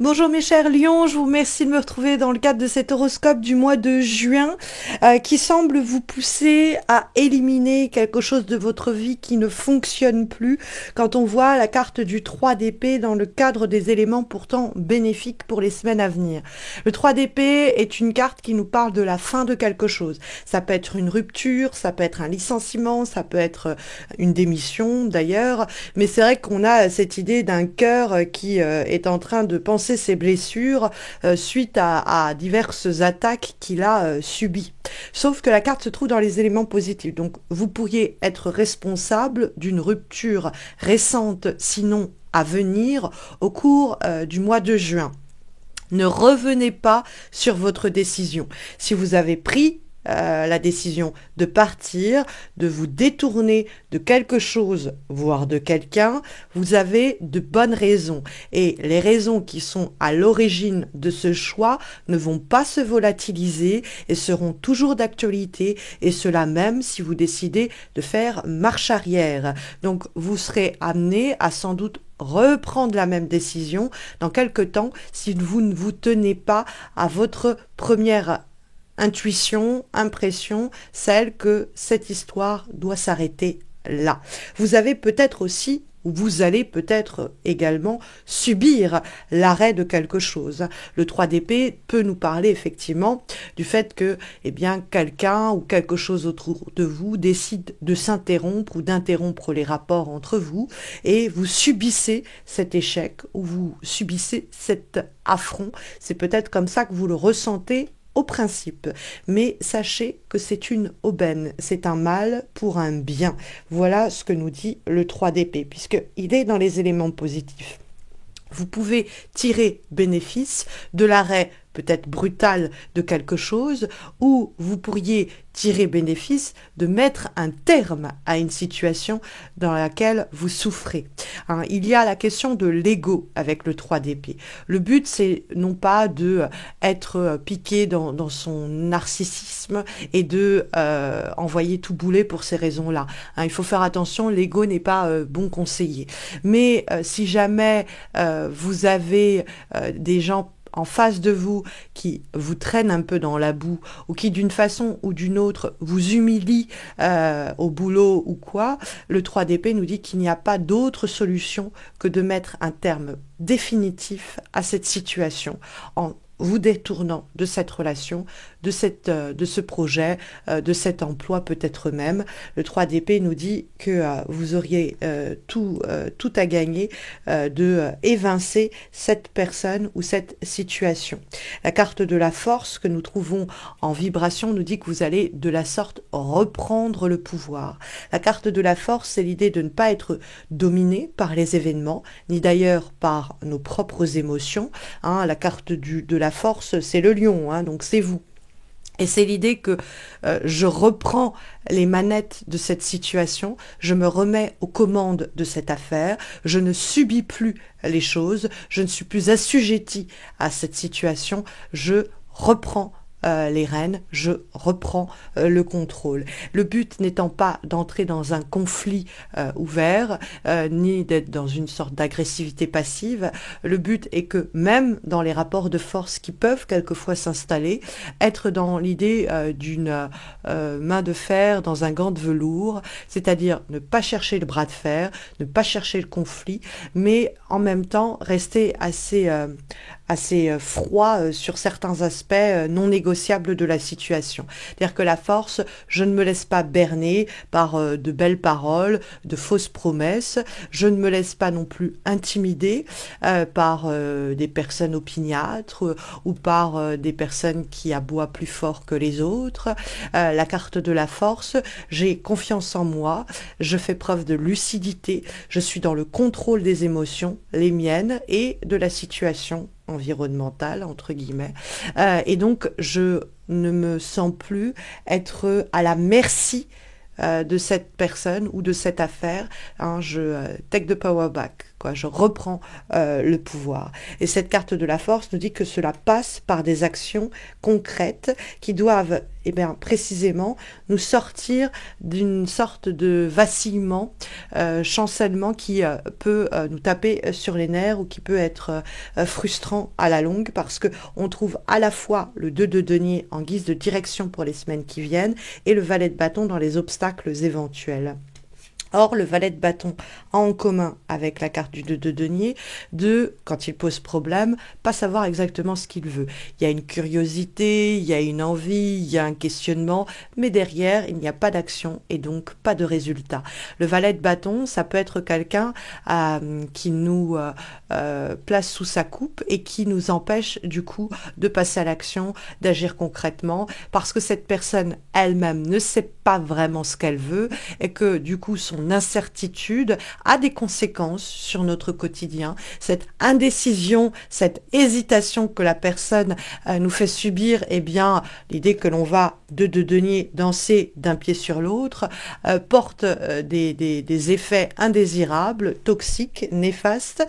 Bonjour mes chers lions, je vous remercie de me retrouver dans le cadre de cet horoscope du mois de juin qui semble vous pousser à éliminer quelque chose de votre vie qui ne fonctionne plus quand on voit la carte du 3 d'épée dans le cadre des éléments pourtant bénéfiques pour les semaines à venir. Le 3 d'épée est une carte qui nous parle de la fin de quelque chose. Ça peut être une rupture, ça peut être un licenciement, ça peut être une démission d'ailleurs, mais c'est vrai qu'on a cette idée d'un cœur qui est en train de penser ses blessures suite à diverses attaques qu'il a subies. Sauf que la carte se trouve dans les éléments positifs. Donc vous pourriez être responsable d'une rupture récente, sinon à venir, au cours du mois de juin. Ne revenez pas sur votre décision. Si vous avez pris la décision de partir, de vous détourner de quelque chose, voire de quelqu'un, vous avez de bonnes raisons. Et les raisons qui sont à l'origine de ce choix ne vont pas se volatiliser et seront toujours d'actualité, et cela même si vous décidez de faire marche arrière. Donc vous serez amené à sans doute reprendre la même décision dans quelque temps si vous ne vous tenez pas à votre première intuition, impression, celle que cette histoire doit s'arrêter là. Vous avez peut-être aussi, ou vous allez peut-être également subir l'arrêt de quelque chose. Le 3 d'épée peut nous parler effectivement du fait que quelqu'un ou quelque chose autour de vous décide de s'interrompre ou d'interrompre les rapports entre vous et vous subissez cet échec ou vous subissez cet affront. C'est peut-être comme ça que vous le ressentez au principe, mais sachez que c'est une aubaine, c'est un mal pour un bien. Voilà ce que nous dit le 3 d'épée, puisqu'il est dans les éléments positifs. Vous pouvez tirer bénéfice de l'arrêt peut-être brutal de quelque chose, ou vous pourriez tirer bénéfice de mettre un terme à une situation dans laquelle vous souffrez. Il y a la question de l'ego avec le 3 d'épée. Le but, c'est non pas de être piqué dans son narcissisme et de envoyer tout bouler pour ces raisons-là. Il faut faire attention, l'ego n'est pas bon conseiller. Mais si jamais vous avez des gens en face de vous qui vous traînent un peu dans la boue ou qui d'une façon ou d'une autre vous humilient au boulot ou quoi, le 3 d'épée nous dit qu'il n'y a pas d'autre solution que de mettre un terme définitif à cette situation en vous détournant de cette relation, de ce projet, de cet emploi peut-être même. Le 3 d'épée nous dit que vous auriez tout à gagner de évincer cette personne ou cette situation. La carte de la force que nous trouvons en vibration nous dit que vous allez de la sorte reprendre le pouvoir. La carte de la force, c'est l'idée de ne pas être dominé par les événements, ni d'ailleurs par nos propres émotions. La carte de la force, c'est le lion, donc c'est vous. Et c'est l'idée que je reprends les manettes de cette situation, je me remets aux commandes de cette affaire, je ne subis plus les choses, je ne suis plus assujetti à cette situation, je reprends les rênes, je reprends le contrôle. Le but n'étant pas d'entrer dans un conflit ouvert, ni d'être dans une sorte d'agressivité passive, le but est que même dans les rapports de force qui peuvent quelquefois s'installer, être dans l'idée d'une main de fer dans un gant de velours, c'est-à-dire ne pas chercher le bras de fer, ne pas chercher le conflit, mais en même temps rester assez froid sur certains aspects non négociables de la situation. C'est-à-dire que la force, je ne me laisse pas berner par de belles paroles, de fausses promesses, je ne me laisse pas non plus intimider par des personnes opiniâtres ou par des personnes qui aboient plus fort que les autres. La carte de la force, j'ai confiance en moi, je fais preuve de lucidité, je suis dans le contrôle des émotions, les miennes et de la situation environnementale, entre guillemets. Et donc, je ne me sens plus être à la merci de cette personne ou de cette affaire. Je take the power back, quoi. Je reprends le pouvoir. Et cette carte de la force nous dit que cela passe par des actions concrètes qui doivent, eh bien, précisément nous sortir d'une sorte de vacillement, chancellement qui peut nous taper sur les nerfs ou qui peut être frustrant à la longue, parce que on trouve à la fois le 2 de denier en guise de direction pour les semaines qui viennent et le valet de bâton dans les obstacles éventuels. Or, le valet de bâton a en commun avec la carte du 2 de denier de, quand il pose problème, pas savoir exactement ce qu'il veut. Il y a une curiosité, il y a une envie, il y a un questionnement, mais derrière, il n'y a pas d'action et donc pas de résultat. Le valet de bâton, ça peut être quelqu'un qui nous place sous sa coupe et qui nous empêche du coup de passer à l'action, d'agir concrètement, parce que cette personne elle-même ne sait pas vraiment ce qu'elle veut et que du coup son incertitude a des conséquences sur notre quotidien. Cette indécision, cette hésitation que la personne nous fait subir, eh bien, l'idée que l'on va de denier danser d'un pied sur l'autre, porte des effets indésirables, toxiques, néfastes.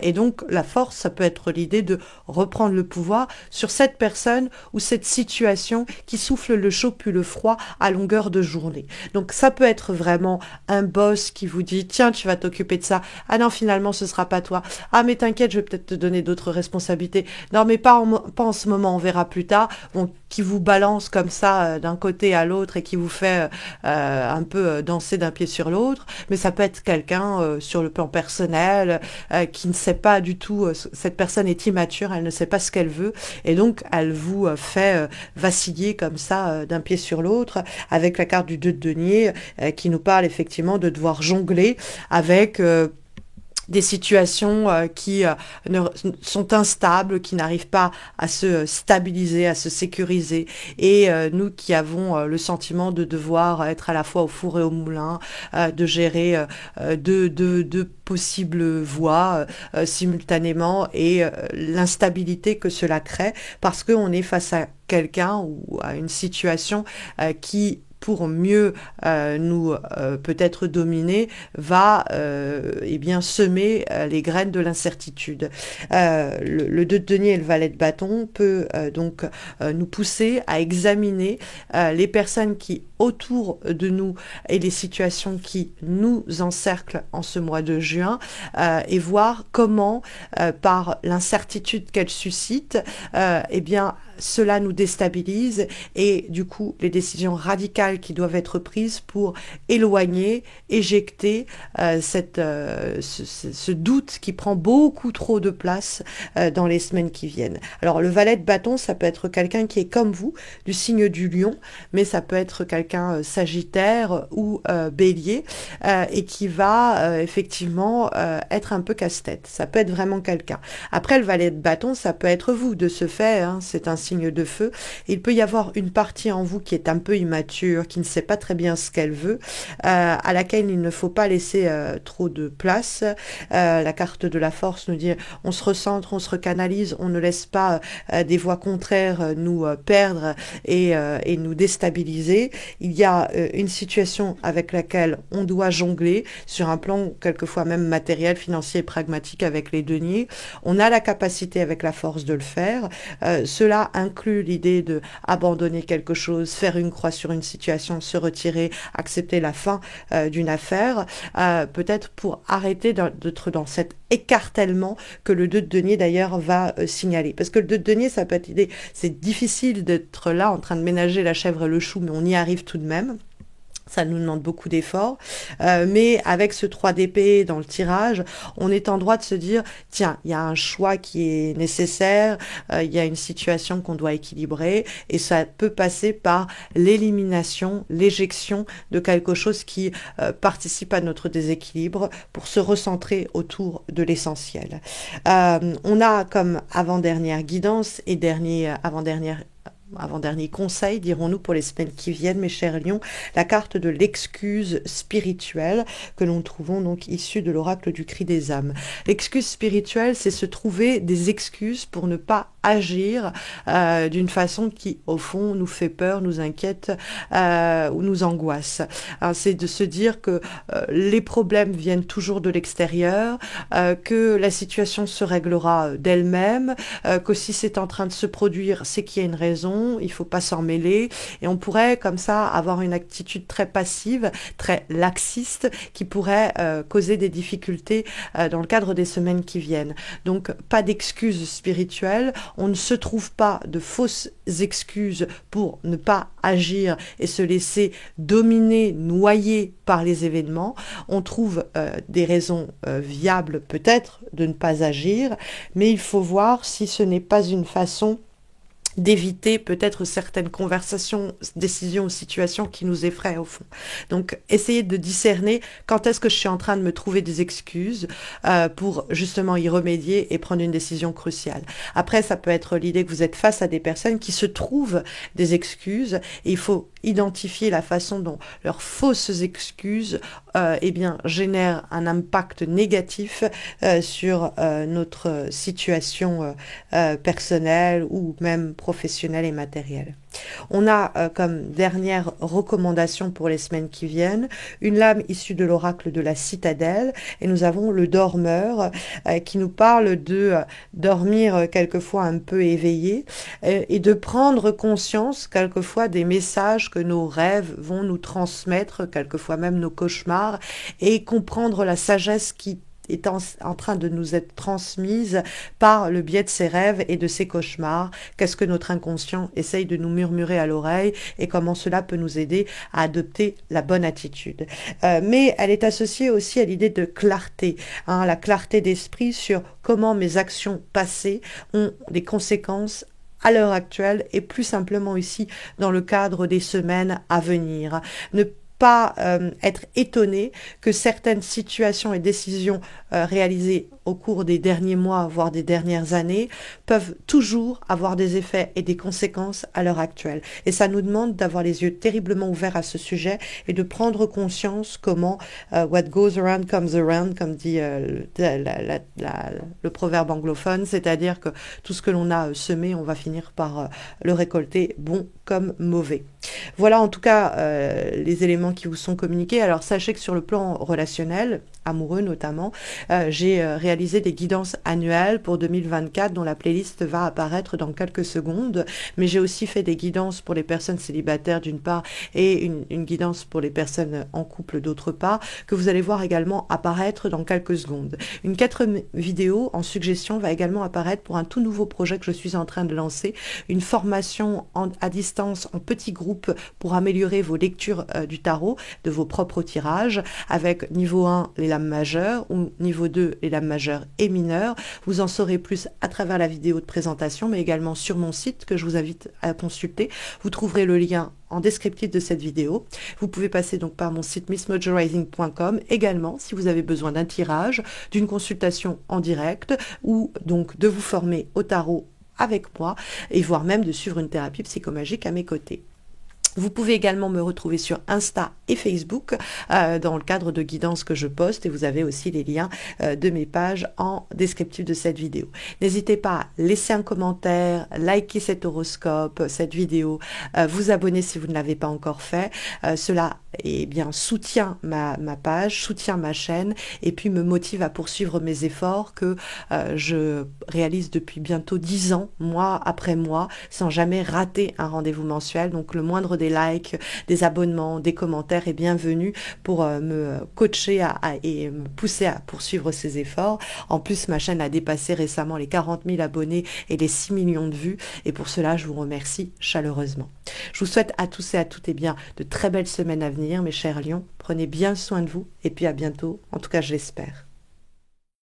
Et donc, la force, ça peut être l'idée de reprendre le pouvoir sur cette personne ou cette situation qui souffle le chaud puis le froid à longueur de journée. Donc, ça peut être vraiment un boss qui vous dit tiens, tu vas t'occuper de ça, ah non, finalement ce sera pas toi, ah mais t'inquiète, je vais peut-être te donner d'autres responsabilités, non mais pas en ce moment, on verra plus tard, bon, qui vous balance comme ça d'un côté à l'autre et qui vous fait un peu danser d'un pied sur l'autre. Mais ça peut être quelqu'un sur le plan personnel qui ne sait pas du tout, cette personne est immature, elle ne sait pas ce qu'elle veut et donc elle vous fait vaciller comme ça d'un pied sur l'autre, avec la carte du 2 de denier qui nous parle effectivement de devoir jongler avec des situations qui sont instables, qui n'arrivent pas à se stabiliser, à se sécuriser. Et nous qui avons le sentiment de devoir être à la fois au four et au moulin, de gérer deux possibles voies simultanément et l'instabilité que cela crée parce qu'on est face à quelqu'un ou à une situation qui pour mieux nous peut-être dominer, va eh bien semer les graines de l'incertitude. Le 2 de denier et le valet de bâton peut donc nous pousser à examiner les personnes qui autour de nous et les situations qui nous encerclent en ce mois de juin et voir comment par l'incertitude qu'elle suscite eh bien cela nous déstabilise et du coup les décisions radicales qui doivent être prises pour éloigner, éjecter ce doute qui prend beaucoup trop de place dans les semaines qui viennent. Alors le valet de bâton, ça peut être quelqu'un qui est comme vous, du signe du lion, mais ça peut être quelqu'un sagittaire ou bélier et qui va effectivement être un peu casse-tête. Ça peut être vraiment quelqu'un. Après le valet de bâton, ça peut être vous de ce fait, hein, c'est un signe de feu. Il peut y avoir une partie en vous qui est un peu immature, qui ne sait pas très bien ce qu'elle veut, à laquelle il ne faut pas laisser trop de place. La carte de la force nous dit on se recentre, on se recanalise, on ne laisse pas des voies contraires nous perdre et nous déstabiliser. Il y a une situation avec laquelle on doit jongler sur un plan quelquefois même matériel, financier et pragmatique avec les deniers. On a la capacité avec la force de le faire. Cela inclut l'idée de abandonner quelque chose, faire une croix sur une situation, se retirer, accepter la fin d'une affaire, peut-être pour arrêter d'être dans cet écartèlement que le 2 de denier d'ailleurs va signaler. Parce que le 2 de denier, ça peut être l'idée, c'est difficile d'être là en train de ménager la chèvre et le chou, mais on y arrive tout de même. Ça nous demande beaucoup d'efforts, mais avec ce 3 d'épée dans le tirage, on est en droit de se dire, tiens, il y a un choix qui est nécessaire, il y a une situation qu'on doit équilibrer, et ça peut passer par l'élimination, l'éjection de quelque chose qui participe à notre déséquilibre pour se recentrer autour de l'essentiel. On a comme avant-dernière guidance et avant-dernier conseil, dirons-nous, pour les semaines qui viennent, mes chers lions, la carte de l'excuse spirituelle que nous trouvons donc issue de l'oracle du cri des âmes. L'excuse spirituelle, c'est se trouver des excuses pour ne pas agir d'une façon qui, au fond, nous fait peur, nous inquiète ou nous angoisse. C'est de se dire que les problèmes viennent toujours de l'extérieur, que la situation se réglera d'elle-même, que si c'est en train de se produire, c'est qu'il y a une raison, il ne faut pas s'en mêler, et on pourrait comme ça avoir une attitude très passive, très laxiste, qui pourrait causer des difficultés dans le cadre des semaines qui viennent. Donc pas d'excuses spirituelles, on ne se trouve pas de fausses excuses pour ne pas agir et se laisser dominer, noyer par les événements. On trouve des raisons viables peut-être de ne pas agir, mais il faut voir si ce n'est pas une façon d'éviter peut-être certaines conversations, décisions ou situations qui nous effraient au fond. Donc, essayez de discerner quand est-ce que je suis en train de me trouver des excuses pour justement y remédier et prendre une décision cruciale. Après, ça peut être l'idée que vous êtes face à des personnes qui se trouvent des excuses et il faut identifier la façon dont leurs fausses excuses eh bien, génèrent un impact négatif sur notre situation personnelle ou même professionnelle et matérielle. On a comme dernière recommandation pour les semaines qui viennent une lame issue de l'oracle de la citadelle et nous avons le dormeur qui nous parle de dormir quelquefois un peu éveillé et de prendre conscience quelquefois des messages que nos rêves vont nous transmettre, quelquefois même nos cauchemars, et comprendre la sagesse qui est en train de nous être transmise par le biais de ces rêves et de ces cauchemars. Qu'est-ce que notre inconscient essaye de nous murmurer à l'oreille et comment cela peut nous aider à adopter la bonne attitude. Mais elle est associée aussi à l'idée de clarté, la clarté d'esprit sur comment mes actions passées ont des conséquences à l'heure actuelle et plus simplement ici dans le cadre des semaines à venir. Ne pas être étonné que certaines situations et décisions réalisées au cours des derniers mois, voire des dernières années, peuvent toujours avoir des effets et des conséquences à l'heure actuelle. Et ça nous demande d'avoir les yeux terriblement ouverts à ce sujet et de prendre conscience comment what goes around comes around, comme dit le proverbe anglophone, c'est-à-dire que tout ce que l'on a semé, on va finir par le récolter, bon comme mauvais. Voilà en tout cas les éléments qui vous sont communiqués. Alors sachez que sur le plan relationnel, amoureux notamment, j'ai réalisé des guidances annuelles pour 2024 dont la playlist va apparaître dans quelques secondes, mais j'ai aussi fait des guidances pour les personnes célibataires d'une part et une guidance pour les personnes en couple d'autre part, que vous allez voir également apparaître dans quelques secondes. Une quatrième vidéo en suggestion va également apparaître pour un tout nouveau projet que je suis en train de lancer, une formation à distance en petits groupes pour améliorer vos lectures du tarot, de vos propres tirages, avec niveau 1 les lames majeures ou niveau 2 les lames majeures et mineures. Vous en saurez plus à travers la vidéo de présentation, mais également sur mon site que je vous invite à consulter. Vous trouverez le lien en descriptif de cette vidéo. Vous pouvez passer donc par mon site missmojorising.com également si vous avez besoin d'un tirage, d'une consultation en direct ou donc de vous former au tarot avec moi et voire même de suivre une thérapie psychomagique à mes côtés. Vous pouvez également me retrouver sur Insta et Facebook dans le cadre de guidances que je poste et vous avez aussi les liens de mes pages en descriptif de cette vidéo. N'hésitez pas à laisser un commentaire, liker cet horoscope, cette vidéo, vous abonner si vous ne l'avez pas encore fait. Cela soutient ma page, soutient ma chaîne et puis me motive à poursuivre mes efforts que je réalise depuis bientôt 10 ans, mois après mois, sans jamais rater un rendez-vous mensuel. Donc le moindre des likes, des abonnements, des commentaires est bienvenu pour me coacher et me pousser à poursuivre ces efforts. En plus, ma chaîne a dépassé récemment les 40 000 abonnés et les 6 millions de vues et pour cela, je vous remercie chaleureusement. Je vous souhaite à tous et à toutes de très belles semaines à venir, mes chers lions. Prenez bien soin de vous et puis à bientôt, en tout cas je l'espère.